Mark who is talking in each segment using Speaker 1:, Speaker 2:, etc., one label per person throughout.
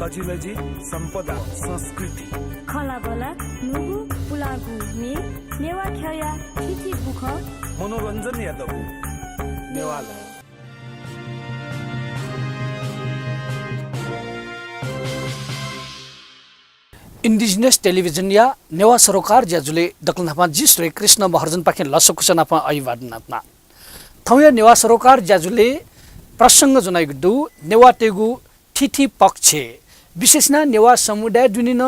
Speaker 1: तजिलजी सम्पदा संस्कृति
Speaker 2: खलाबला नुगु पुलागु मे नेवा ख्याया थिथि बुख
Speaker 1: मनोरञ्जन यादव नेवाला
Speaker 3: इंडिजिनस टेलिभिजन या नेवा सरोकार ज्याजुले दक्लनापा जी श्री कृष्ण महार्जन पाखे लसकुसनापा अइवादनापना थौया नेवा सरोकार ज्याजुले प्रसंग जनाइगु नेवा टेगु थिथि पक्षे विशेषना नेवा समुदाय दुनिन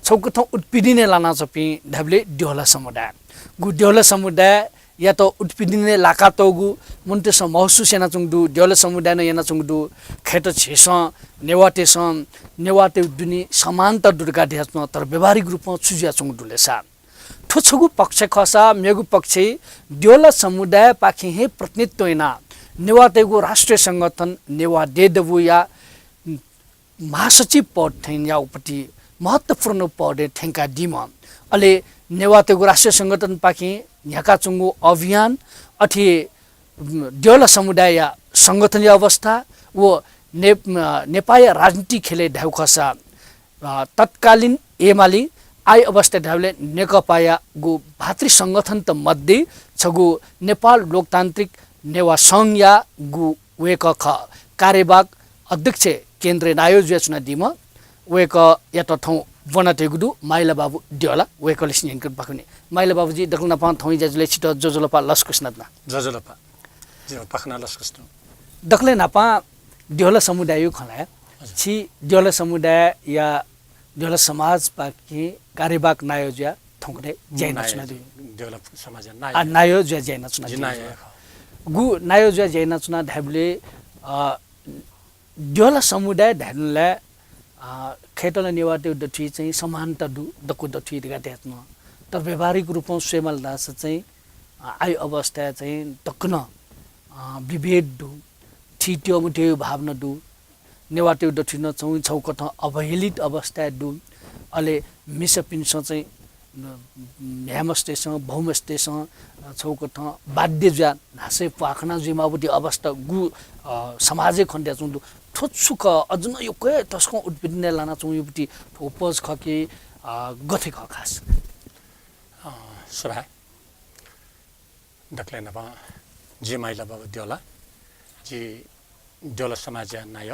Speaker 3: छौकथ उत्पीडिने लाना चपी ढबले ड्योला समुदाय गु ड्योला समुदाय या तो उत्पीडिने लाका तोगु मुन्टेस महसुस याना चुङदु ड्योला समुदाय न याना चुङदु खेट छेस नेवाटेस नेवाटे दुनि समान्तर दुर्गा ध्यात्म तर व्यवहारिक रूपमा छुजिया चुङदुले सा ठुछगु पक्ष खसा मेगु पक्षे ड्योला समुदाय पाखे हे प्रतिनिधित्वना नेवाटेगु राष्ट्रिय संगठन नेवा देदबु या महासचिव पद थैन या उपति महत्वपूर्ण पद ठेंका दिम अले नेवातेगु राष्ट्रिय संगठन पाखे यहाँका चुङ्गु अभियान अथि ड्योला समुदाय या संगठन अवस्था वो नेपाली राजनीति खेले ढाउखसा तत्कालीन एमाले आइ अवस्था ढाउले नेकपाया गु भातृ संगठन त मध्ये छगु नेपाल लोकतान्त्रिक नेवा संघ या गु वेक ख कार्यवाहक अध्यक्ष केन्द्रीय नायोज्य चुना दिम वेक या त ठौ वनटेगुदु माइला बाबु द्योला वेक लिसनिङ कर पखने माइला बाबुजी दक्लना पान थौ ज्याजुले छिट जोजोलपा लसकुस्नतना
Speaker 4: जोजोलपा जे पखना लसकुस्नु
Speaker 3: दक्ले नापा ड्योला समुदाय खला छि ड्योला समुदाय या ड्योला समाज पाके कार्यवाहक नायोज्य थौकने जैन चुना दि
Speaker 4: ड्योला समाज
Speaker 3: नायोज्य जैन चुना गु नायोज्य जैन चुना ढाबले ड्योला समुदाय ढानले खेतला नेवाटे दठी चाहिँ समानता दु दको दठी दिगा देख्न तर व्यवहारिक रूपमा स्वयमल दास चाहिँ आइ अवस्था चाहिँ तक्न विभेद दु ठिट्यो मुट्यो भावना दु नेवाटे दठी न छौ छौकथ अवहेलित अवस्था दु अले मिसपिन्स चाहिँ ह्यामस्टेसँग भौमस्टेसँग छौकथ बाध्य ज्या हाँसे पाखना जिमावटी अवस्था गु समाजै खण्ड्या चुन्दु ठोत्सुक अझन यो के तस्को उत्पीडन लाना चौ युपटी ठोपज खके गथे ख खास
Speaker 4: सभा दक्ले नपा जे माइला बाबु द्योला जे द्योला समाज नाय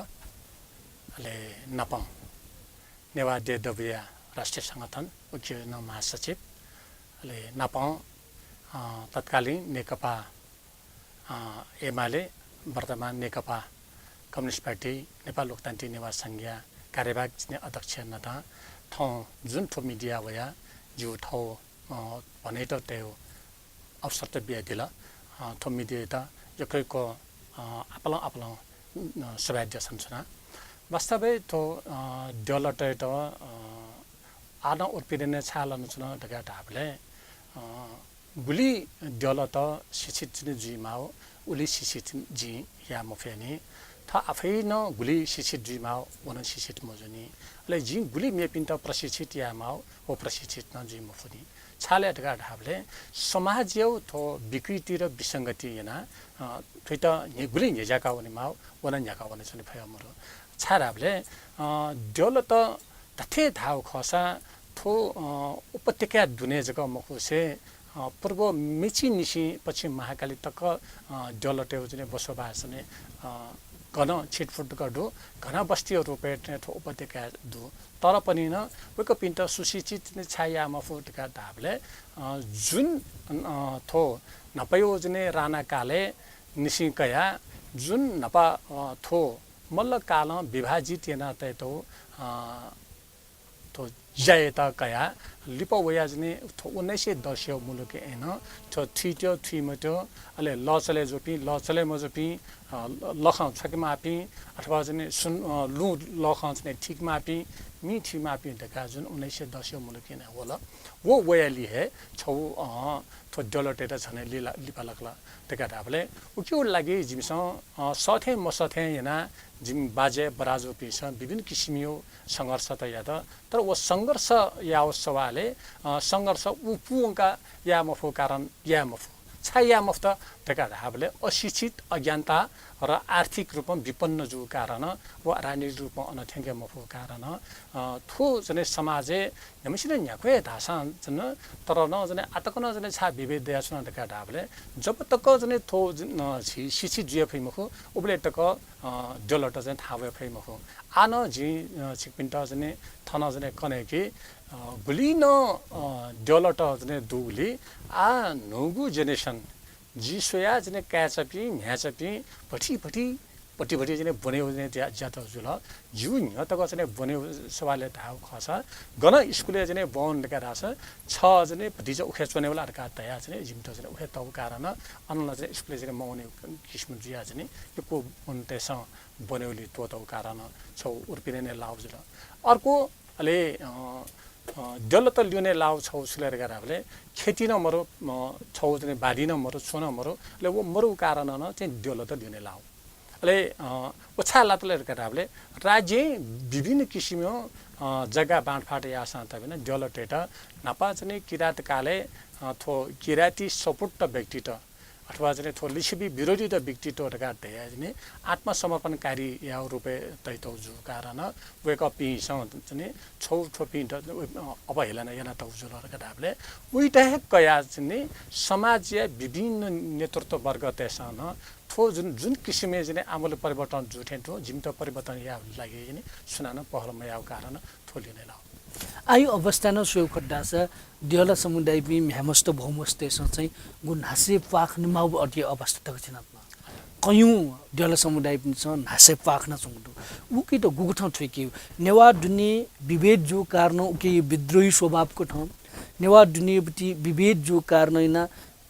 Speaker 4: अले नपा नेवा दे दबिया राष्ट्रिय संगठन मुख्य महासचिव अले नपा तत्कालीन नेकपा एमाले वर्तमान नेकपा कम्युनिस्ट पार्टी नेपाल लोकतान्त्रिक नेवा संघीय कार्यवाहक अध्यक्ष नता ठाउँ जुन ठो मिडिया वया जो ठाउँ भने त त्यो अवसर त बिहा दिला थो मिडिया त यकैको आपला आपला सभाध्य संरचना वास्तवै तो डेवलट त आना उत्पीडन छाल अनुचना दगा ढाबले गुली डेवलट शिक्षित जी माओ उली शिक्षित जी या मफेनी था आफै न गुली शिक्षित जी माओ वन शिक्षित मजनी ले जी गुली मेपिन्त प्रशिक्षित या माओ ओ प्रशिक्षित न जी मफनी छाले दगा ढाबले समाज यो थो विकृति र विसंगति याना थैत गुली नेजाका वनी माओ वन न्याका वनी छने फयमरो छाराबले डेवलट तथे धाव खसा थो उपत्यका दुने जग मखुसे पूर्व मिची निसी पश्चिम महाकाली तक डेवलटे जुने बसोबास ने घन छिटफुट गर्दो घना बस्तीहरू पेट्ने ठो उपत्यका दु तर पनि न उको पिन्ट सुशिक्षित छाया मफुटका धाबले जुन थो नपयो जुने राणा काले निसिकया जुन नपा थो मल्ल काल विभाजित याना तैतो तो जयता कया लिपो वयाजने 1910 मुलुके एन तो थिट्यो थिमटो अले लचले जोपी लचले मजोपी लखाउ छके मापी अथवा जने सुन लु लखाउ छने ठीक मापी मिठी मापी दका जुन 1910 मुलुके न होला वो वयाली है छौ तो डलटेटा छने लिपा लखला तका डाबले उक्यो लागि जिमस सथे मसथे याना जिम बाजे बराजो पिस विभिन्न किसिमियो संघर्ष त या तर वो संघर्ष या सवाले संघर्ष उपुंका या मफो कारण या मफो छाया मफ्त त्यका हामीले अशिक्षित अज्ञानता र आर्थिक रूपमा विपन्न जो कारण व राजनीतिक रूपमा अनथ्याङ्गे मफु कारण थो जने समाजे नमिसिने न्याक्वे धासा जन तर न जने आतक न जने छा विभेद देयासुन त्यका हामीले जब तक जने थो शिक्षित जुए फैमखु उबले तक डलट जने थावे फैमखु आन जी छिकपिन्ट जने थन जने कने कि गुलिन डलट जने दुली आ नोगु जेनेरेसन जी सोया जने क्याचपी न्याचपी पट्टी जने बने जने ज्यादा जुल जु न तक जने बने सवालले धाउ खस गन स्कुले जने बन लेका रास छ जने भतिजा उखे चोने वाला का तया जने जिमतो जने उखे तौ कारण अनला जने स्कुले जने मौने किस्म जिया जने यो को उन्तेस बनेउली तो तौ कारण छौ उर्पिने ने लाउ जुल अर्को अले डल त लिउने लाउ छौ सुलेर गराले खेती न मरो छौ जने बाडी न मरो छोन मरो ले वो मरु कारण न चाहिँ डल त लिउने लाउ ले ओछा लातले गराले राज्य विभिन्न किसिमको जग्गा बाँडफाट यासा त बिना डल टेटा नापा चाहिँ किरात काले थो किराती सपुट्ट व्यक्ति त अथवा चाहिँ थो लिसिबी विरोधी त व्यक्ति त लगाते याजने आत्मसमर्पणकारी या रुपे तैतौ जु कारण वेक अप पिस चाहिँ छौ ठोपी अब हेलन yana तौ जु लगाले उइटा कया चाहिँ समाज या विभिन्न नेतृत्व वर्ग त्यसन थो जुन किसिमले चाहिँ आमूल परिवर्तन जुठे थो जिमत परिवर्तन या लागि नि सुनान पहलमा या कारण थोलिने ला
Speaker 3: आयु अवस्था न सोयो खड्डा छ दियोला समुदाय बि म्यामस्त भौमस्ते चाहिँ गुण हासे पाख निमाउ अति अवस्था तक छिनात्मा कयौं दियोला समुदाय पनि छ हासे पाख न छुंगु उ कि त गुगु ठाउँ ठेकी नेवा दुनी विभेद जो कारण उके विद्रोही स्वभावको ठाउँ नेवा दुनी बति विभेद जो कारण हैन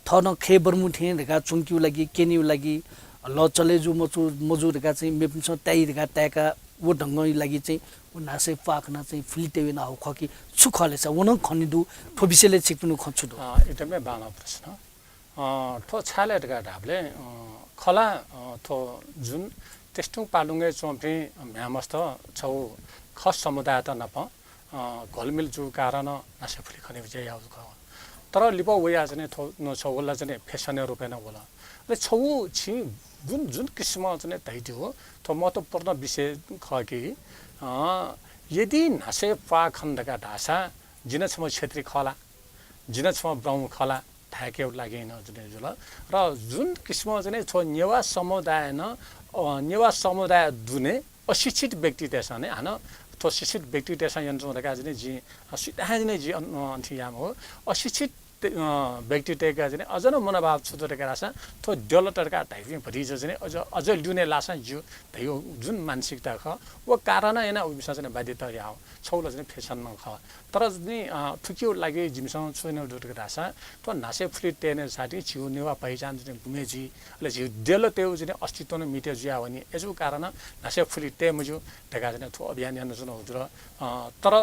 Speaker 3: थन खेबरमु थे रेखा चुंक्यु लागि केनिउ लागि ल चले जो मजु रेखा चाहिँ मेपन्छ ताइ रेखा ताका वो ढंगै लागि चाहिँ नासे पाखना चाहिँ फिल्टेवे न हो खकी सुखले छ वन खनिदु थोबिसेले छिक्नु खछु दु
Speaker 4: एकदमै बामा प्रश्न थो छाले रेखा ढाबले खला थो जुन तेस्टु पालुङे चोम्पे म्यामस्त छौ खस समुदाय त नप घलमिल जो कारण नासे फुली खने विजय आउ तर लिपो वया चाहिँ थो न छौ होला चाहिँ फेसन रुपे न होला ले छौ छि जुन किसिम चाहिँ दैथ्यो हो त महत्त्वपूर्ण विषय खकी यदि नासे पा खण्डका ढासा जिन छम क्षेत्री खला जिन छम ब्राउन खला थाके लागि न जुल र जुन किसिम चाहिँ छ नेवा समुदाय दुने अशिक्षित व्यक्ति त्यसमा नै हान तो शिक्षित व्यक्ति त्यसमा यन्त्र हुँदा चाहिँ जी सिधा नै जी अन्थियाम हो अशिक्षित व्यक्ति टेका चाहिँ अझ न मनोभाव छुटेका रासा थो डेभलपरका टाइपिङ भरिज चाहिँ अझ लिउने लासा जो त्यो जुन मानसिकता ख वो कारण हैन उबिसा चाहिँ बाध्यता या छौला चाहिँ फेसन न ख तर नि थुक्यो लागि जिमसँग छुइन डुटेका रासा तो नासे फ्री टेने साथी छिउ नेवा पहिचान चाहिँ गुमेजी ले छिउ डेलो त्यो चाहिँ अस्तित्व न मिटे जुया भने यसो कारण नासे फ्री टे मुजु ढका चाहिँ थो अभियान यान जुन हुँदो तर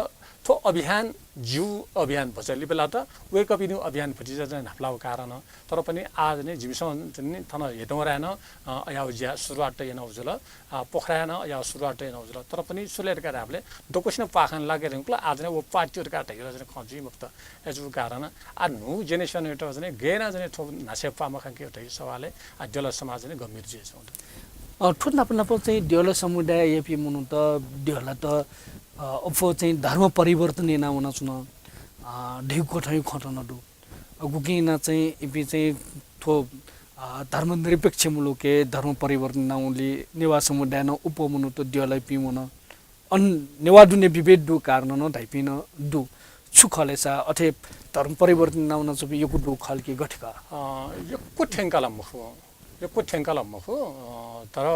Speaker 4: थो अभियान जिउ अभियान भचली बेला त वेक अप न्यू अभियान भटिज चाहिँ नाप्लाउ कारण तर पनि आज नै जिमसँग चाहिँ थन हेटौरान या ज्या सुरुवात यन उजुल पोखरान या सुरुवात यन उजुल तर पनि सुलेरका हामीले दोकोसिन पाखन लागेर आज नै वो पार्टीहरुका ढेर चाहिँ खजी मुक्त यसो कारण आ नु जेनेरेसन एट चाहिँ गेना चाहिँ थो नासे पामा खान के उठै सवालले आ डेला समाज नै गम्भीर जे छ
Speaker 3: ठुट नाप चाहिँ डेला समुदाय एपी मुनु त डेला त अफो चाहिँ धर्म परिवर्तन एना हुन छुन ढेउको ठाउँ खटन दु गुकिना चाहिँ इपि चाहिँ थो धर्मनिरपेक्ष मुलुके धर्म परिवर्तन नाउली नेवा समुदाय न उपमुनु त दियलाई पिमुन अन नेवा दुने विभेद दु कारण न धाइपिन दु सुखलेसा अथे धर्म परिवर्तन नाउन चाहिँ यो दु खल्के गठका
Speaker 4: यो ठेंकाला मखो तर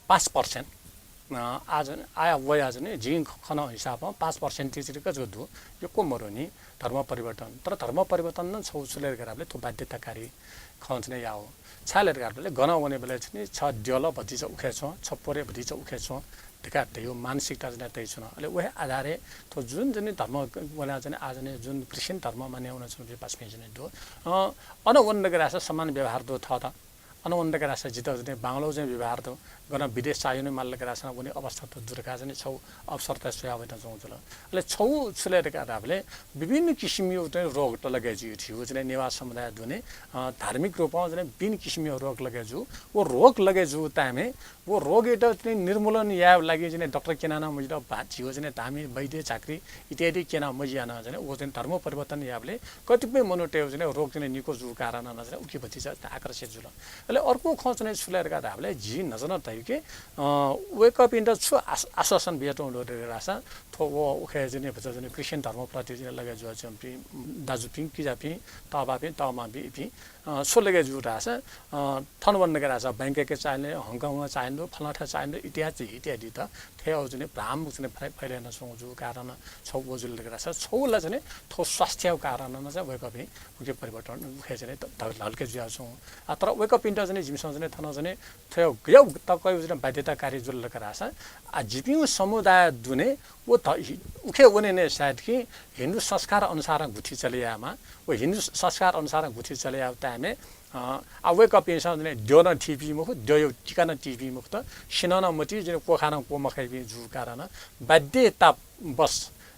Speaker 4: 5% आज आया वया चाहिँ जिङ खन हिसाबमा 5% तिचरीका जोदु यो को मरोनी धर्म परिवर्तन तर धर्म परिवर्तन न छौ सुलेर गराबले तो बाध्यताकारी खन्छ नै याओ छालेर गराबले गन वने बेला चाहिँ छ डेल भतिज उखेछ छप्परे भतिज उखेछ ढका त्यो मानसिकता चाहिँ तै छ अले वहे आधारे तो जुन जुन धर्म वला चाहिँ आज नै जुन क्रिश्चियन धर्म मान्याउन छ 5% दो अन वन गरास समान व्यवहार दो था अनुबन्धका रासा जित जने बाङ्लो चाहिँ व्यवहार त गर्न विदेश चाहियो नै मालका रासा पनि अवस्था त दुर्गा चाहिँ छौ अवसर त सोया भएन जाउँछ ले छौ छुलेरका राबले विभिन्न किसिमको चाहिँ रोग त लगाइजु थियो चाहिँ नेवा समुदाय दुने धार्मिक रूपमा चाहिँ विभिन्न किसिमको रोग लगाइजु वो रोग लगाइजु तामे वो रोग एटा चाहिँ निर्मूलन या लागि चाहिँ डाक्टर केनाना मजिदा बात थियो चाहिँ धामी वैद्य चाकरी इत्यादि केना मजियाना चाहिँ वो चाहिँ धर्म परिवर्तन याबले कतिपय मनोटेव चाहिँ रोग चाहिँ निको जु कारण चाहिँ उकी भति चाहिँ आकर्षित जुल ले अर्को खोज चाहिँ छुलेरका राबले जी नजर तै के वेक अप इन द छु आश्वासन भेटौँ रासा थो वो उखे चाहिँ भन्छ चाहिँ क्रिस्चियन धर्मप्रति चाहिँ लगाइजु चाहिँ दाजु पिङ किजापि तबा पि तमा बि सो लगाइजु रासा थनबन्नका रासा बैंकके चाहिने हङकङमा चाहिने फलाठा चाहिने इत्यादि त थियो चाहिँ भ्राम चाहिँ फैलिन सोच्छु कारण छौ बोजुले रासा छौला चाहिँ थो स्वास्थ्यको कारण चाहिँ वेक अप मुख्य परिवर्तन उखे चाहिँ हल्के जुया छौँ तर वेक अप इन्टर चाहिँ जिमसँग चाहिँ थन चाहिँ थियो गयो तकै चाहिँ बाध्यताकारी जुलका रासा जिपियु समुदाय दुने वो त उखे उनी ने शायद कि हिन्दू संस्कार अनुसार गुठी चलियामा वो हिन्दू संस्कार अनुसार गुठी चलिया तामे वेक अप इन्सान ने द्योन टिपी मुख द्यो टिकान टिपी मुख त सिनन मति जे कोखाना को मखै जु कारण बाध्यता बस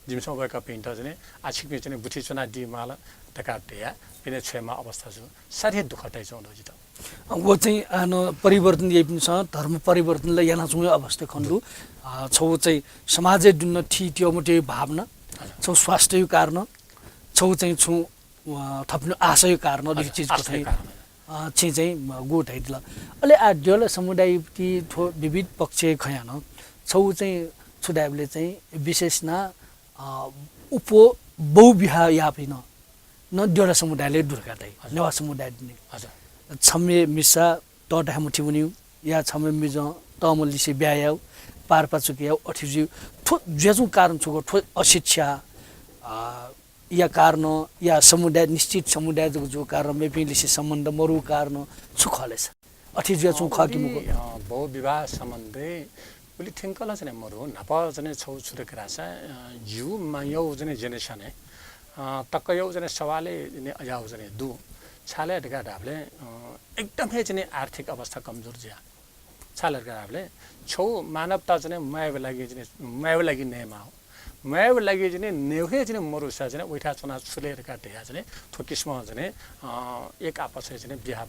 Speaker 4: जिमसँग वेक अप इन्टर चाहिँ आछिक चाहिँ गुठी चुना दिमाल तकाटिया पिने छेमा अवस्था छु साथै दुखटाइ छ उनीहरु त
Speaker 3: वो चाहिँ परिवर्तन यही पनि छ धर्म परिवर्तनलाई यहाँ चाहिँ अवस्था खण्डु छौ चाहिँ समाजै दुन्न ठिट्यो मोटे भावना छौ स्वास्थ्यको कारण छौ चाहिँ छु थप्नु आशयको कारण अलिक चिजको चाहिँ गोठ हैदिला अहिले आ ड्योला समुदाय ती थो विविध पक्ष खयान छौ चाहिँ छुदाबले चाहिँ विशेष न उपो बहुविवाह यापिन न ड्योला समुदायले दुर्गादै नेवा समुदाय दिने
Speaker 4: हजुर
Speaker 3: छम्मे मिसा त ढामुठी बुन्यौ या छम्मे मिज तमलिसे ब्यायाउ पारपाचुकिया अठिजु थो जेजु कारण छुको थो अशिक्षा या कारण या समुदाय निश्चित समुदाय जो कारण मेपिलिसे सम्बन्ध मरु कारण सुखलेछ अठिजु छु खकिमुको
Speaker 4: बहु विवाह सम्बन्धै उली थिंकला चाहिँ मरु नपा चाहिँ छौ छुरे करासा जु मायौ चाहिँ जेनेसन है तकयौ चाहिँ सवाले ने अजाउ चाहिँ दु छाले ढका ढाबले एकदमै चाहिँ आर्थिक अवस्था कमजोर ज्या छाले ढका ढाबले छौ मानवता चाहिँ मायाको लागि नेमा हो मायाको लागि चाहिँ नेउहे चाहिँ मरुसा चाहिँ उठा चुना छुलेरका ढेया चाहिँ थोकिसमा चाहिँ एक आपस चाहिँ बिहा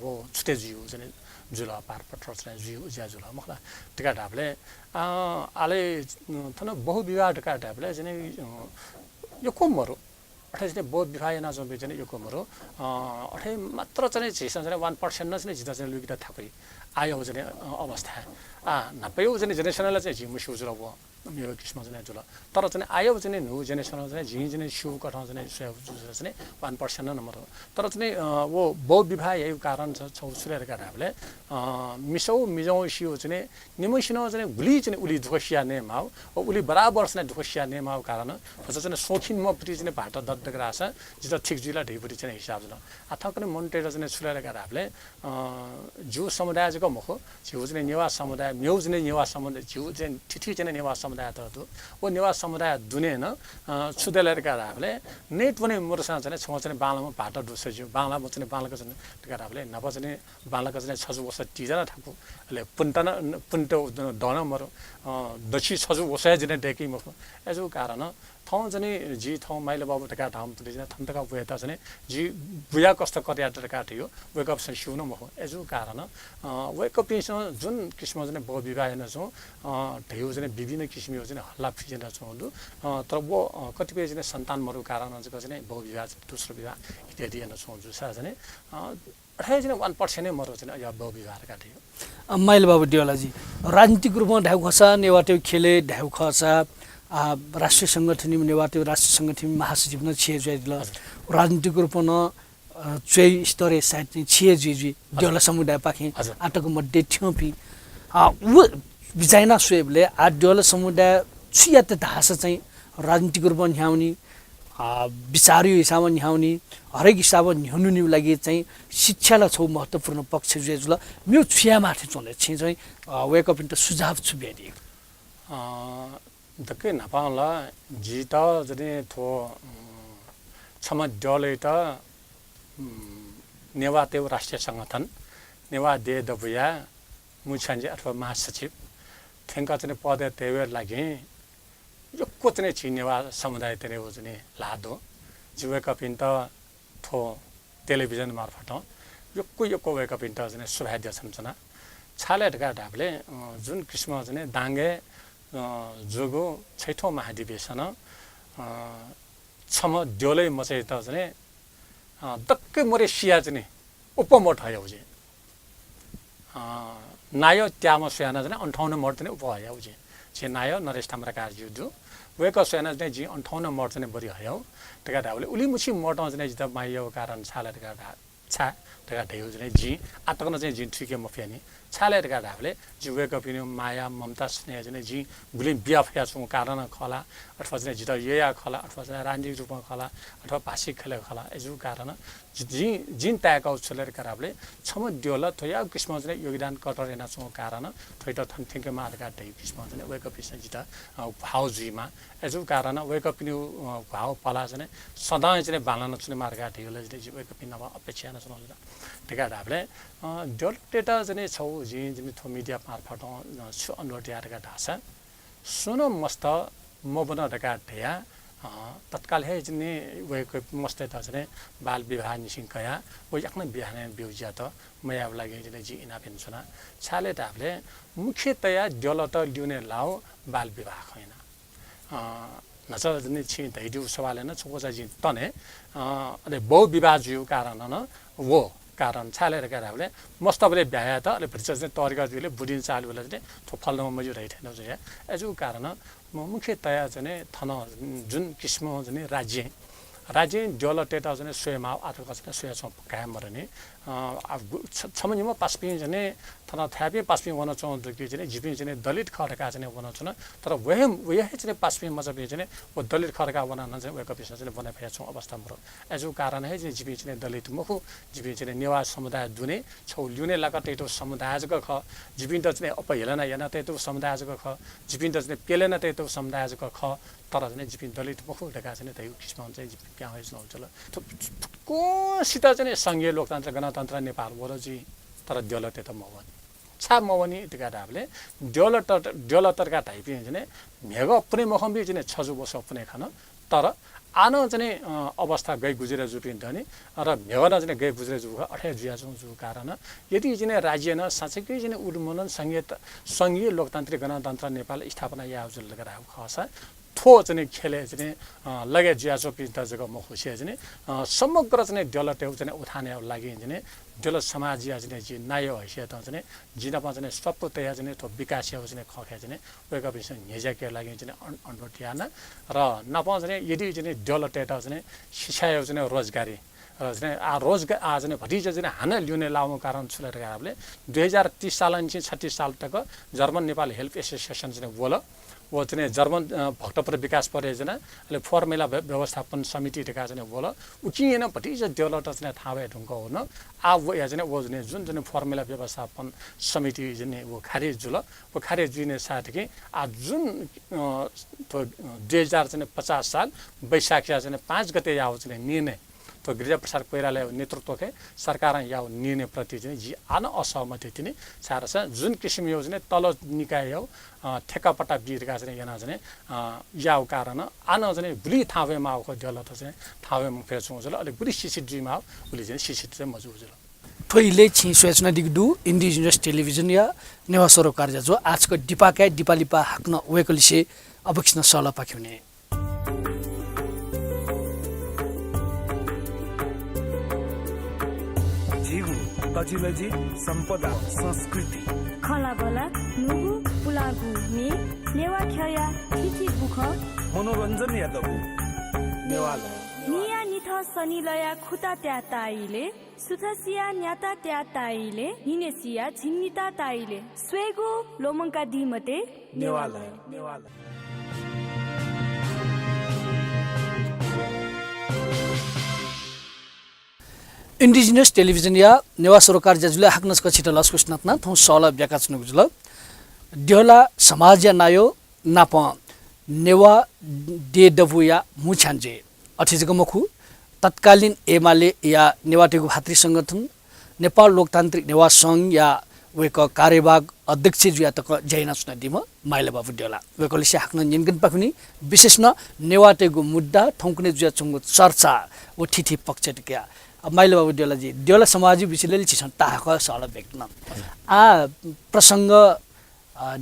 Speaker 4: वो छुटे जिउ चाहिँ जुला पारपत्र चाहिँ जिउ ज्या जुला मखला ढका ढाबले आले थन बहु विवाह ढका ढाबले चाहिँ यो को मरु अठै चाहिँ बहुत विवाह नजम चाहिँ यो को मरु अठै मात्र चाहिँ झिसन चाहिँ 1% न चाहिँ जिता चाहिँ लुकिता थाकै आयो चाहिँ अवस्था नपयो चाहिँ जेनेसनलाई चाहिँ झिमुसु जुल भयो मेरो किस्म चाहिँ जुल तर चाहिँ आयो चाहिँ नु जेनेसन चाहिँ झि चाहिँ सिउ कठाउँ चाहिँ चाहिँ 1% नम्बर हो तर चाहिँ वो बहुत विवाह यही कारण छ छौ छुरेरका ढाबले मिसौ मिजौ सिउ चाहिँ निमसिनो चाहिँ गुली चाहिँ उली दुखसिया नेम हो उली बराबर चाहिँ दुखसिया नेम हो कारण फस चाहिँ सोखिन म प्रि चाहिँ भाटा दद्दक राछ जित ठिक जिला ढेपुरी चाहिँ हिसाब जुल अथकने मनटेर चाहिँ छुरेरका ढाबले जो समुदायको मुख जिउ चाहिँ नेवा समुदाय म्यौ चाहिँ नेवा समुदाय जिउ चाहिँ ठिठी चाहिँ नेवा समुदाय त वो नेवा समुदाय दुने न छुदेलरका ढाबले नेट पनि मोरसँग चाहिँ छौ चाहिँ बालामा भाटा डुसे जिउ बालामा चाहिँ बालको चाहिँ ढका ढाबले नभ चाहिँ बालको चाहिँ 6 वर्ष टिजना थाकु ले पुन्ट दन मरो दक्षि 6 वर्ष जिने डेकी मुख एजो कारण ठाउँ चाहिँ जी ठाउँ माइला बाबु ढका ठाउँ पुलिस थन्तका बुया चाहिँ जी बुया कस्तो कर्या ढका थियो वेकअप चाहिँ सिउन मख एजो कारण वेकअप जुन किसिम चाहिँ बहु विवाह न छौँ ढेउ चाहिँ विभिन्न किसिमको चाहिँ हल्ला फिजेन छौँ तर वो कतिपय चाहिँ सन्तान मरु कारण चाहिँ बहु विवाह दोस्रो विवाह इत्यादि हेर्न छौँ जुसा चाहिँ अठाइ चाहिँ 1% नै मरु चाहिँ यो बहु विवाहका थियो
Speaker 3: माइला बाबु दियोलाजी राजनीतिक रूपमा ढाउ खसा नेवाटे खेले ढाउ खसा राष्ट्रिय संगठन नेवाटे राष्ट्रिय संगठन महासचिव न छिए जुइल राजनीतिक रूपमा चै स्तरीय साइड चाहिँ छिए जुइ दियोला समुदाय पाखे आटको मध्ये ठ्योपी उ बिजाइना सुएबले आ दियोला समुदाय छियात धास चाहिँ राजनीतिक रूपमा न्याउनी विचारियो हिसाबमा न्याउनी हरेक हिसाबमा न्याउनु लागि चाहिँ शिक्षालाई छौ महत्त्वपूर्ण पक्ष जुल म्यो छुयामाथि चले चाहिँ वेकअप इन्ट सुझाव छु बेदिएको
Speaker 4: दक्कै नपाउला जिता जने थो क्षमा डले त नेवा तेव राष्ट्रिय संगठन नेवा दे दबुया मुछान्जे अथवा महासचिव थेंका चाहिँ पद तेवेर लागि यो कोचने छिनेवा समुदाय तेरे हो जने लादो जिवे कपिन्त थो टेलिभिजन मार्फत यो कोवे कपिन्त जने सुभाद्य छमछना छाले ढका ढाबले जुन किसिम जने दाङ्गे जोगो छैठौं महाधिवेशन छम द्योलै मचे त जने दक्कै मोरे सिया जने उपमोट हयौजे नायो त्याम सुयाना जने 58 मोट जने उपहयौजे जे नायो नरेश ताम्राकार जुदु वेक सुयाना जने जी 58 मोट जने बरी हयौ तका ढाबले उली मुछि मोट जने जित माइयो कारण छाले ढका छा तका ढेउ जने जी आतकन चाहिँ जी ठिके मफियानी छाले ढका ढाबले जी वेक पिनु माया ममता स्नेह जने जी गुली बिया फया छु कारण खला अथवा जने जित यया खला अथवा जने राजनीतिक रूपमा खला अथवा भाषिक खेले खला एजु कारण जी जिन ताका उछलेर कराबले छम द्योला थया किस्म जने योगदान कटरेना छु कारण थैट थन्थिके मार्गा ढै किस्म जने वेक पिसन जित भाउ जुइमा एजु कारण वेक पिनु भाउ पला जने सदा जने बालन छुने मार्गा ढैले जने वेक पिनु अपेक्षा न सुन ढका ढाबले द्योल डेटा जने छौ जी जिमि थो मिडिया मार्फत छु अनुरोध यारका ढासा सुनो मस्त मोबन ढका ढया तत्काल हे जने वेको मस्त त जने बाल विवाह निसिंकया ओ yakna बिहान बिउज्या त मया लागि जने जी इना पेन्सना छाले ढाबले मुख्यतया द्योलत ल्युने लाउ बाल विवाह खैना नच जने छि दैदु सवाल न छोजा जी तने अले बहु विवाह जुउ कारण न वो कारण छालेर गराबले मस्तबले भ्याया त अले भ्रिच चाहिँ तरिका जुले बुदिन चालु बेला चाहिँ थोफल्नमा मजु रहिथेन चाहिँ एजु कारण म मुख्यतया चाहिँ थन जुन किस्म चाहिँ राज्य डेभलपटेट चाहिँ स्वयमा आतक चाहिँ स्वय छ कायम मरने छमनिमा पास्पि चाहिँ थन थ्यापि पास्पि वन चौध कि चाहिँ जिपि चाहिँ दलित खरका चाहिँ वन छ तर वहे चाहिँ पास्पि मजबि चाहिँ वो दलित खरका वन न चाहिँ वेक पिस चाहिँ बने भए छ अवस्था मरो एजु कारण है चाहिँ जिपि चाहिँ दलित मुखु जिपि चाहिँ नेवा समुदाय दुने छौ ल्युने लगाटेटो समुदायजको ख जिपि त चाहिँ अपहेलना याना तेतो समुदायजको ख जिपि त चाहिँ पेलेना तेतो समुदायजको ख तर चाहिँ जिपि दलित मुखु ढका चाहिँ तै किस्म चाहिँ जिपि क्या है नहुन्छ को सित चाहिँ संघीय लोकतन्त्र गणतन्त्र नेपाल बोलजी तर डेभलप त मवन छा मवनी टिका ढाबले डेभलपरका टाइप चाहिँ मेघ अपने मखम्बी चाहिँ छजु बस अपने खान तर आनो चाहिँ अवस्था गई गुजेर जुपिन्छ नि र मेघना चाहिँ गई गुजेर जु अठे जुया जु कारण यदि चाहिँ राज्य न साँच्चै चाहिँ उन्मूलन संघीय लोकतान्त्रिक गणतन्त्र नेपाल स्थापना या जुल गराउ खसा थो चाहिँ खेले चाहिँ लगे जियासो पिता जग्गा म खुसी चाहिँ समग्र चाहिँ डेभलप चाहिँ उठाने लागि चाहिँ डेभलप समाज या चाहिँ जी नायो हैसियत चाहिँ जिनामा चाहिँ सब तया चाहिँ थो विकास चाहिँ खखे चाहिँ वेक अप नेजा के लागि चाहिँ अन्डोटियान र नपा चाहिँ यदि चाहिँ डेभलप चाहिँ शिक्षा चाहिँ रोजगारी चाहिँ रोजगार चाहिँ भतिजा चाहिँ हान ल्युने लाउनु कारण छुलेर गराबले 2030 साल अनि 36 साल तक जर्मन नेपाल हेल्प एसोसिएसन चाहिँ बोल वो चाहिँ जर्मन भक्तपुर विकास परियोजना अहिले फर्मुला व्यवस्थापन समिति ढका चाहिँ बोल उकिएन भतिजा डेभलप चाहिँ थाहा भए ढुङ्ग हो न आ वो या चाहिँ वो जुन जुन फर्मुला व्यवस्थापन समिति चाहिँ वो खारेज जुल वो खारेज जुने साथ कि आ जुन 2050 साल वैशाखिया चाहिँ 5 गते याव चाहिँ निर्णय तो गिरिजा प्रसाद कोइराले नेतृत्व के सरकार याव निर्णय प्रति चाहिँ जी आन असहमति थिने सारस जुन किसिम योजना तल निकाय हो ठेकापट्टा बिरका चाहिँ yana चाहिँ याव कारण आन चाहिँ बुली थावे माउको डेभलप चाहिँ थावे म फेर्छु जल अलि बुली सिसिडी मा बुली चाहिँ सिसिडी चाहिँ मजु जल
Speaker 3: थोइले छि सोच्न दिगदु इन्डिजिनस टेलिभिजन या नेवा सरोकार जो आजको डिपाका डिपालिपा हाक्न वेकलिसे अवक्षण सला पाख्युने
Speaker 1: तजिलजी सम्पदा संस्कृति
Speaker 2: खलाबला नुगु पुलागु ने नेवा खया थिथि बुख
Speaker 1: मनोरञ्जन यादव नेवाला
Speaker 2: निया निथ सनिलया खुता त्या ताइले सुथसिया न्याता त्या ताइले निनेसिया झिन्निता ताइले स्वेगु लोमंका दिमते
Speaker 1: नेवाला
Speaker 3: इन्डिजिनस टेलिभिजन या नेवा सरोकार जजुले हाक्नसको छिटो लस्कुस्नातना थौ सला ब्याकाच्नु जुल डेला समाज या नायो नाप नेवा दे दबुया मुछान्जे अठिजको मखु तत्कालीन एमाले या नेवाटेको भातृ संगठन नेपाल लोकतान्त्रिक नेवा सङ्घ या वेको कार्यवाहक अध्यक्ष जुया तक जैना सुना दिम माइला बाबु द्योला वेकोले हाक्न निनगन पाकुनी विशेष न नेवाटेको मुद्दा थौकुने जुया चंगो चर्चा ओ ठिठी पक्ष टिक्या माइला बाबु द्योला जी द्योला समाजी विषयले छिसन ताहक सळ व्यक्त आ प्रसंग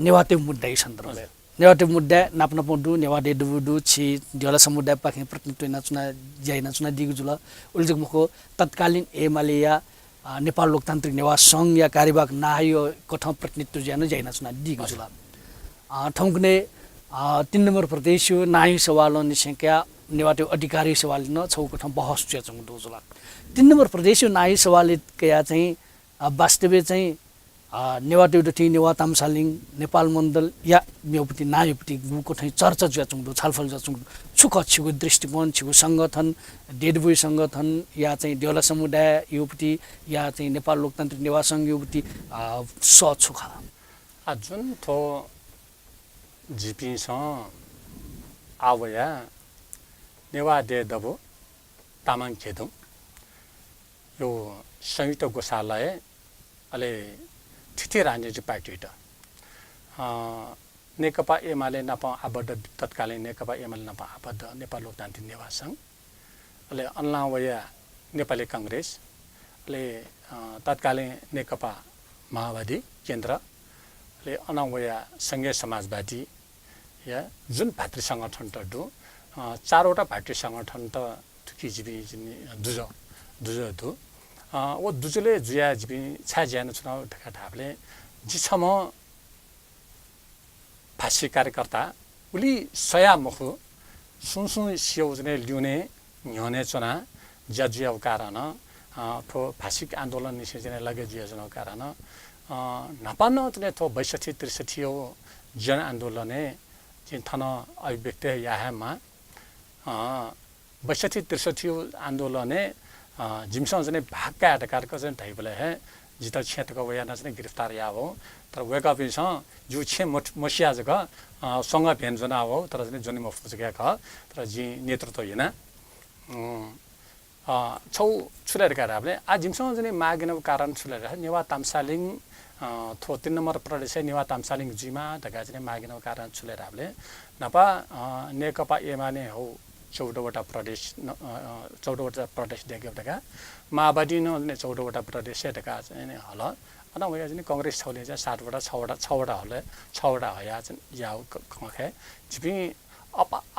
Speaker 3: नेवाटे मुद्दा सन्दर्भ नेवाटे मुद्दा नाप्न पडु नेवाटे दुबुडु छि द्योला समुदाय पाखे प्रतिनिधित्व नचुना जैना चुना दिगु जुल उल्जुकमुखो तत्कालीन एमालेया नेपाल लोकतान्त्रिक नेवा सङ्घ या कार्यवाहक नायो कठौँ प्रतिनिधित्व ज्यान जैना चुना दिगु जुल ठौकुने 3 नम्बर प्रदेश नाई सवाल निसंख्या नेवाटे अधिकारी सवाल न छौ कठौँ बहस च्या चंगु दो जुल 3 नम्बर प्रदेश नाई सवाल कया चाहिँ वास्तवले चाहिँ नेवाटे डटी नेवा तामसालिङ नेपाल मण्डल या मेउपति नायुपति गुको ठै चर्चा ज्या चंगु छलफल ज्या चंगु छुक छिगु दृष्टिकोण छिगु संगठन डेडबुई संगठन या चाहिँ द्योला समुदाय युपति या चाहिँ नेपाल लोकतान्त्रिक नेवा सङ्घ युपति स छुखा
Speaker 4: जुन थो जिपी स आवया नेवा दे दबो तामाङ खेदौ यो संयुक्त गोशालाय अले ठिठी राजनीतिक पार्टी त नेकपा एमाले नपा आबद्ध तत्कालीन नेकपा एमाले नपा आबद्ध नेपाल लोकतान्त्रिक नेवा सङ्घ अले अन्लावया नेपाली कांग्रेस ले तत्कालीन नेकपा माओवादी केन्द्र ले अनावया संघीय समाजवादी या जुन भातृ संगठन त दु चारवटा भातृ संगठन त तुकिजिबी दुजो दु वो दुजुले जुया जिबी छा ज्यान चुनाव ढका ढापले जिछम फासी कार्यकर्ता उली सया मुखु सुनसु सिउ जने ल्युने न्यने चुना जजुयाव कारण थो फासी आन्दोलन निसे जने लगे जुया जनो कारण नपान तने थो 62 63 हो जन आन्दोलने जिन थन अभिव्यक्त याहमा 62 63 आन्दोलने जिमसँग चाहिँ भागका आटकारको चाहिँ ढाइबले हे जित क्षेत्रको वयाना चाहिँ गिरफ्तार या हो तर वेका पिसँग जु छे मसिया जग सँग भेन जना हो तर चाहिँ जनि मफुजका ख तर जि नेतृत्व हैन छौ छुलेरका राबले आ जिमसँग चाहिँ मागिनको कारण छुलेर नेवा तामसालिङ थो 3 नम्बर प्रदेश नेवा तामसालिङ जिमा ढका चाहिँ मागिनको कारण छुलेराबले नपा नेकपा एमाले हो 14वटा प्रदेश 14वटा प्रदेश देखेका माओवादी न 14वटा प्रदेश ढका चाहिँ हल अनि वया चाहिँ कांग्रेस छौले चाहिँ 7वटा 6वटा हले 6वटा हया चाहिँ याउ खखे जिपि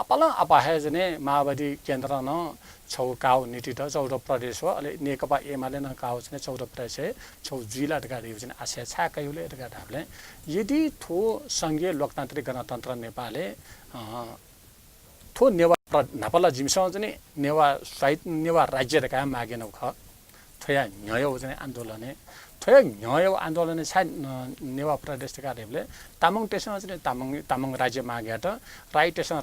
Speaker 4: अपला अपाहे चाहिँ माओवादी केन्द्र न छौकाउ नीति त 14 प्रदेश हो अले नेकपा एमाले न काउ चाहिँ 14 प्रदेश छौ जिल्ला ढका दिउ चाहिँ आशा छाकैले ढका ढापले यदि थो संघीय लोकतान्त्रिक गणतन्त्र नेपालले थो नेवा नेपाल जिमसँग चाहिँ नेवा साहित नेवा राज्य ढका मागेनौ ख थया न्याय चाहिँ आन्दोलने थया न्याय आन्दोलने छ नेवा प्रदेश कार्यले तामाङ टेसँग चाहिँ तामाङ राज्य मागे त राई टेसँग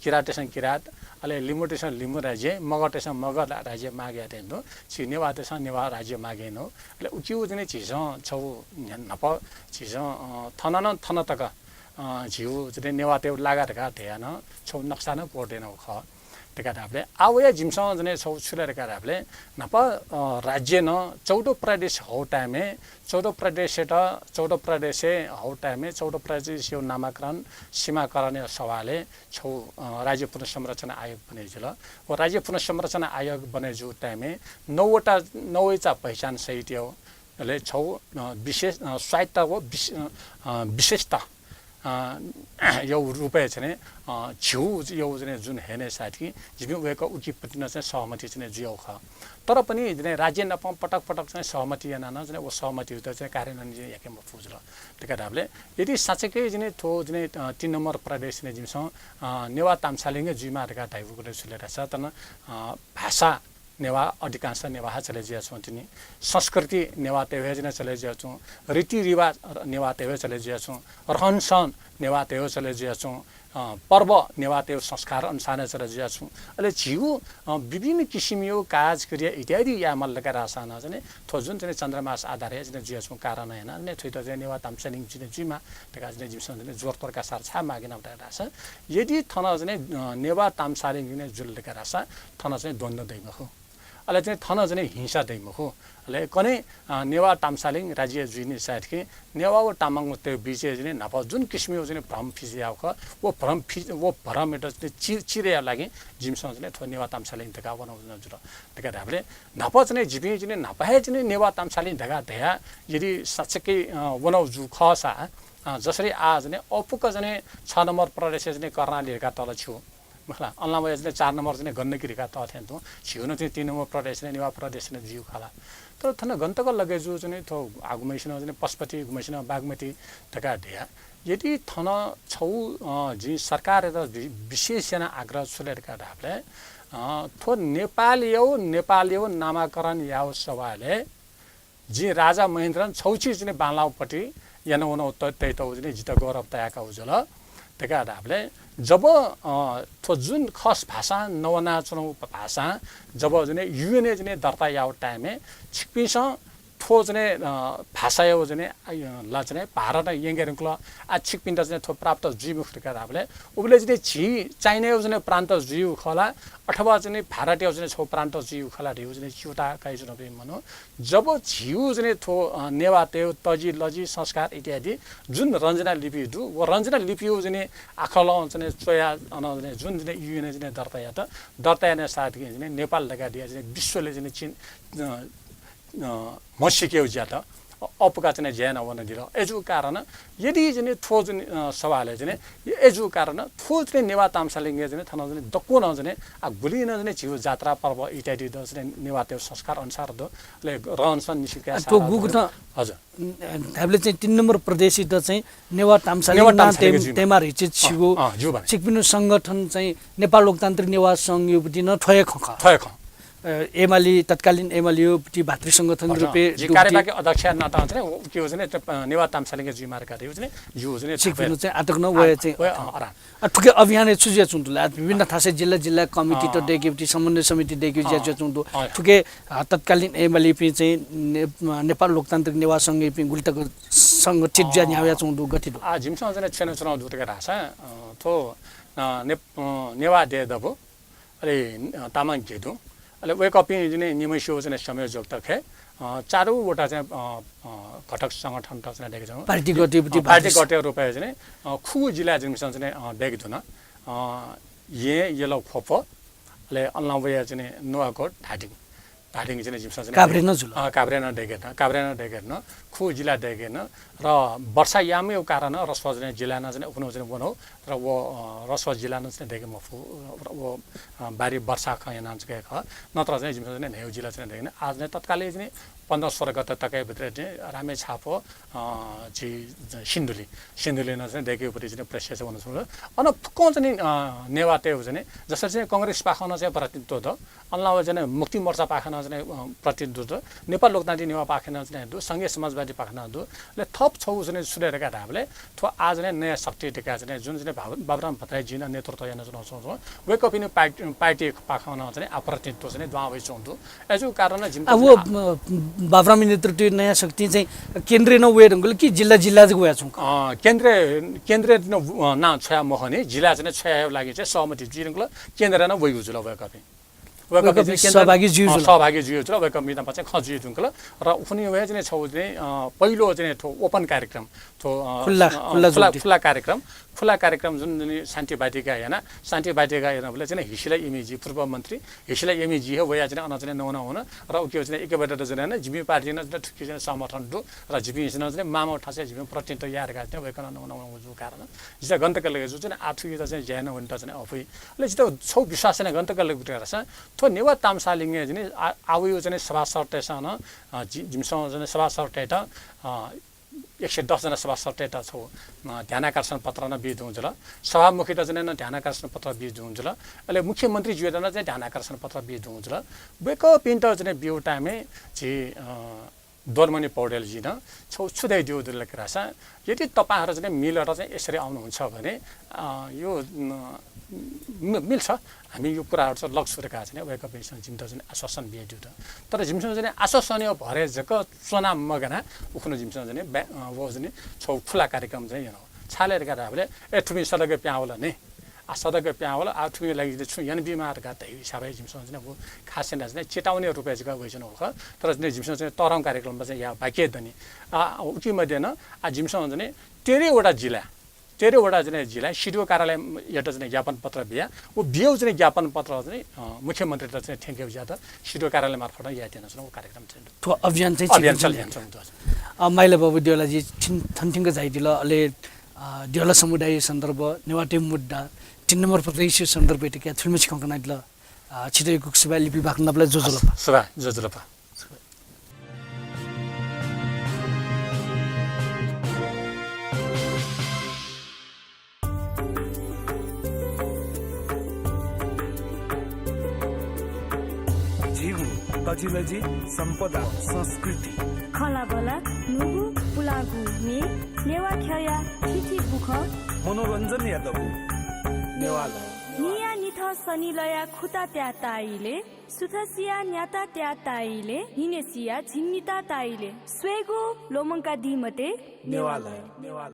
Speaker 4: किराँतसँग किराँत अले लिम्बू टेसँग लिम्बू राज्य मगर टेसँग मगर राज्य मागे तेन्दो छि नेवा टेसँग नेवा राज्य मागेनो अले उकिउ चाहिँ छिसँग छौ नप छिसँग थनन थन तक झिउ चाहिँ नेवा त्यो लागारका ध्यान छौ नक्सा न पर्दैन ख टेका ढापले आवया जिमसँग चाहिँ छौ छुलेरका ढापले नप राज्य न 14 प्रदेश हो टाइमे 14 प्रदेश हो टाइमे 14 प्रदेश यो नामाकरण सीमाकरण सभाले छौ राज्य पुनर्संरचना आयोग बने जुल वो राज्य पुनर्संरचना आयोग बने जु टाइमे 9 पहिचान सहित हो ले छौ विशेष स्वायत्त हो विशेषता यो रुपैयाँ चाहिँ छेउ यो चाहिँ जुन हेर्ने साथी जिम्मे उयोको उकीपट्टि चाहिँ सहमति चाहिँ जिउ ख तर पनि चाहिँ राज्य नपाउँ पटक चाहिँ सहमति या न चाहिँ वो सहमति त चाहिँ कार्यान्वयन चाहिँ याकेमा फुज र त्यका ढापले यदि साँच्चैकै चाहिँ थो चाहिँ 3 नम्बर प्रदेश चाहिँ जिमसँग नेवा तामसालिङ जिमा ढका ढाइबुको सुलेर छ तन भाषा नेवा अधिकांश नेवा चले जिया छौँ तिनी संस्कृति नेवा तेवे चाहिँ चले जिया छौँ रीतिरिवाज नेवा तेवे चले जिया छौँ रहन सहन नेवा तेवे चले जिया छौँ पर्व नेवा तेव संस्कार अनुसार चले जिया छौँ अहिले झिउ विभिन्न किसिमको काज क्रिया इत्यादि या मल्लका रासाना चाहिँ थो जुन चाहिँ चन्द्रमास आधारित चाहिँ जिया छौँ कारण हैन ने थैत चाहिँ नेवा तामसालिङ जिने जिमा तका चाहिँ जिमसँग चाहिँ जोर तोरका सार छा मागिन रासा यदि थन चाहिँ नेवा तामसालिङ जिने जुलका रासा थन चाहिँ द्वन्द्व दैमा हो अहिले चाहिँ थन चाहिँ हिंसा दैमुखो ले कने नेवा तामसालिङ राज्य जुइने साइड के नेवा व तामाङ त्यो बिचे चाहिँ नप जुन किसिमको चाहिँ भ्रम फिसियाउ ख वो भ्रम एट चिरे लागि जिमसँग चाहिँ थो नेवा तामसालिङ धका बनाउन जुल धका हामीले नप चाहिँ जिपि चाहिँ नपाए चाहिँ नेवा तामसालिङ धका धया यदि साच्चै बनाउ जु खसा जसरी आज नै अपुक चाहिँ 6 नम्बर प्रदेश चाहिँ कर्णालीका तल छु मखला अनलामा चाहिँ 4 नम्बर चाहिँ गण्डकीका तल थिएन त छिउन चाहिँ 3 नम्बर प्रदेश नै नेवा प्रदेश नै जिउ खाला तर थन गन्तक लगे जो चाहिँ थो आगुमैसन चाहिँ पशुपति गुमैसन बागमती तका ढ्या यदि थन छौ जी सरकार विशेष जना आग्रह सुलेरका ढापले थो नेपाली नामाकरण याव सभाले जी राजा महेन्द्रन छौची चाहिँ बालाउपट्टि याना उना तै चाहिँ जित गौरव तयाका उजल तका ढापले जब थो जुन खस भाषा नवना चुनाव भाषा जब चाहिँ युएनए चाहिँ दर्ता याव टाइमে छिपिस थो चाहिँ भाषा याव चाहिँ ला चाहिँ भारत यंगेरकुल आ छिपिन्द चाहिँ थो प्राप्त जीवका ढापले उबले चाहिँ छि चाइना चाहिँ प्रान्त जीव खला अथवा चाहिँ भारतीय चाहिँ छौ प्रान्त जीव खला ढिउ चाहिँ चिउटा काइ जुन मनो जब झिउ चाहिँ थो नेवा तेउ तजी लजी संस्कार इत्यादि जुन रञ्जना लिपि दु व रञ्जना लिपि चाहिँ आखल चाहिँ चोया अन जुन चाहिँ युएनए चाहिँ दर्ता याने साथ चाहिँ नेपाल लगादिया चाहिँ विश्वले चाहिँ चिन मसिक्यौ ज्यादा अपका चाहिँ ज्यान आउन दिर एजु कारण यदि चाहिँ थो जुन सभाले चाहिँ एजु कारण थो चाहिँ नेवा तामसालिङ चाहिँ थन चाहिँ दक्को न चाहिँ आ गुलिन चाहिँ छिउ जात्रा पर्व इत्यादि द चाहिँ नेवा त्यो संस्कार अनुसार द ले रहनसन निसिका
Speaker 3: तो गुगु त
Speaker 4: हजुर
Speaker 3: हामीले चाहिँ 3 नम्बर प्रदेश त चाहिँ नेवा तामसालिङ तेमा रिचे छिगो सिक्पिनु संगठन चाहिँ नेपाल लोकतान्त्रिक नेवा संघ युपति न ठय खख एमाली तत्कालीन एमालियोपट्टि भातृ संगठन रुपे
Speaker 4: कार्यवाहक अध्यक्ष नाता चाहिँ के हो चाहिँ नेवा तामसालिङ जिमारका थियो चाहिँ यो चाहिँ
Speaker 3: सिक्पिनु चाहिँ आतक न वय चाहिँ ठुके अभियान सुजिया चुन्टुला विभिन्न थासे जिल्ला कमिटी त डेकेपटी समन्वय समिति डेके ज्या चुन्टु ठुके तत्कालीन एमालिपि चाहिँ नेपाल लोकतान्त्रिक नेवा संघ पि गुल्टको संगठित ज्या न्याया चुन्टु गठित
Speaker 4: आ जिमसँग चाहिँ छेन चुनाव दुटेका राछ थो नेवा दे दबो अरे तामाङ केदु अहिले वे कपी चाहिँ निमैसो चाहिँ संयोजक त खे चारौवटा चाहिँ घटक संगठन त चाहिँ देखेको छौँ
Speaker 3: पार्टी गटे
Speaker 4: रुपैयाँ चाहिँ खु जिल्ला जिमसँग चाहिँ देखेको न येलो खोपो ले अनलावया चाहिँ नुवाकोट ढाटिङ चाहिँ जिमसँग चाहिँ काभ्रेन देखेन खु जिल्ला देखेन र वर्षा यामै कारण रसवा चाहिँ जिल्ला चाहिँ उखुनु चाहिँ बनाऊ र वो रसवा जिल्ला चाहिँ देखे मफु वो बारी वर्षा ख यहाँ चाहिँ ख नत्र चाहिँ जिमसँग चाहिँ नेउ जिल्ला चाहिँ देखेन आज नै तत्कालै चाहिँ 15 गते तकैभित्र चाहिँ रामे छापो छि सिन्धुली न चाहिँ देखेपछि चाहिँ प्रेसियस हुन सक्छ अन फुक्क चाहिँ नेवा त्यो चाहिँ जसरी चाहिँ कांग्रेस पाखन चाहिँ प्रतिनिधित्व त अनलावा चाहिँ मुक्ति मोर्चा पाखन चाहिँ प्रतिनिधित्व नेपाल लोकतान्त्रिक नेवा पाखन चाहिँ संघीय समाजवादी पाखन ले थप छौ चाहिँ सुरेरका ढाबले थो आज नै नयाँ शक्ति टेका चाहिँ जुन चाहिँ बाबुराम भट्टराई जी नेतृत्व याना चुनाव वे कपि पार्टी पाखन चाहिँ प्रतिनिधित्व चाहिँ द्वा भइ चौँदो यसो कारण
Speaker 3: बाबुराम नेतृत्व नयाँ शक्ति चाहिँ केन्द्रीय न वे ढंगले कि जिल्ला चाहिँ गया छौं
Speaker 4: केन्द्रीय न छया मोहनी जिल्ला चाहिँ छया लागि चाहिँ सहमति जिरंगल केन्द्र न वइ जुल वे कपि
Speaker 3: सहभागी
Speaker 4: जिउ छ वे कपि पछि खजिउ जुंकल र उनी वे चाहिँ छौ चाहिँ पहिलो चाहिँ ओपन कार्यक्रम थो खुला कार्यक्रम जुन शान्ति बाटिका हैन शान्ति बाटिका हेर्नले चाहिँ हिसिला इमेजी पूर्व मन्त्री हिसिला इमेजी हो वया चाहिँ अन चाहिँ नहुन हुन र उके चाहिँ एकैबाट चाहिँ हैन जिमी पार्टी न ठुकी चाहिँ समर्थन दु र जिमी चाहिँ मामा ठासे जिमी प्रतिनिधित्व यारका चाहिँ वैकन नहुन जो कारण जिता गन्तकले जो चाहिँ आथुकी चाहिँ ज्यान हुन त चाहिँ अफै ले जिता छौ विश्वास नै गन्तकले गुटेर छ थो नेवा तामसालिङे चाहिँ आउ चाहिँ सभा सर्टेसन जिमसँग चाहिँ सभा सर्टेट 110 जना सभा सर्टेट छौ ध्यानाकर्षण पत्र न बिज हुन्छ ल सभामुखी त चाहिँ ध्यानाकर्षण पत्र बिज हुन्छ ल अहिले मुख्यमन्त्री जुएन चाहिँ ध्यानाकर्षण पत्र बिज हुन्छ ल बेको पिन्ट चाहिँ बिउ टाइमে जी दोर्मनी पौडेल जी न छौ छुदै दिउ दुलक रासा यदि तपाईहरु चाहिँ मिलेर चाहिँ यसरी आउनुहुन्छ भने यो मिल्छ हामी यो कुराहरु चाहिँ लक्ष्यका चाहिँ वेक पेसन जिम त चाहिँ आश्वासन बिएदिउ त तर जिमसँग चाहिँ आश्वासन यो भरे जक चुना मगना उखुनो जिमसँग चाहिँ वो चाहिँ छौ खुला कार्यक्रम चाहिँ यो छालेर गरेर हामीले ए ठुमी सडक प्याउला नि सदक प्यावल आथुमी लागि छु यान बिमार गाता हिसाबै जिमसँग चाहिँ वो खास चाहिँ चेताउने रुपैयाँ चाहिँ गइसन हो तर चाहिँ जिमसँग चाहिँ तरम कार्यक्रममा चाहिँ या बाकी दनी उति मध्ये न जिमसँग चाहिँ 13वटा जिल्ला जिल्ला सिडिओ कार्यालय एउटा चाहिँ ज्ञापन पत्र बिया वो बिउ चाहिँ ज्ञापन पत्र चाहिँ मुख्यमन्त्री चाहिँ ठेक्यौ ज्यादा सिडिओ कार्यालय मार्फत या दिनु छ कार्यक्रम चाहिँ
Speaker 3: त्यो अभियान चाहिँ माइला बाबु द्योलाजी थन्थिङको जाइदिल अले द्योला समुदाय सन्दर्भ नेवाटे मुद्दा 3 नम्बर प्रदेश सन्दर्भ एटिका थुलमि छिकंकना दिल छिटै कुक्सबा लिपि बाख्नबला
Speaker 4: जोजोलपा
Speaker 1: तजिलजी सम्पदा संस्कृति
Speaker 2: खलाबला नुगु पुलागु ने नेवा ख्या थिथि बुख
Speaker 1: मनोरञ्जन यादव नेवाला
Speaker 2: निया निथ सनिलया खुता त्या ताइले सुथसिया न्याता त्या ताइले हिनेसिया झिन्निता ताइले स्वेगु लोमंका दिमते
Speaker 1: नेवाला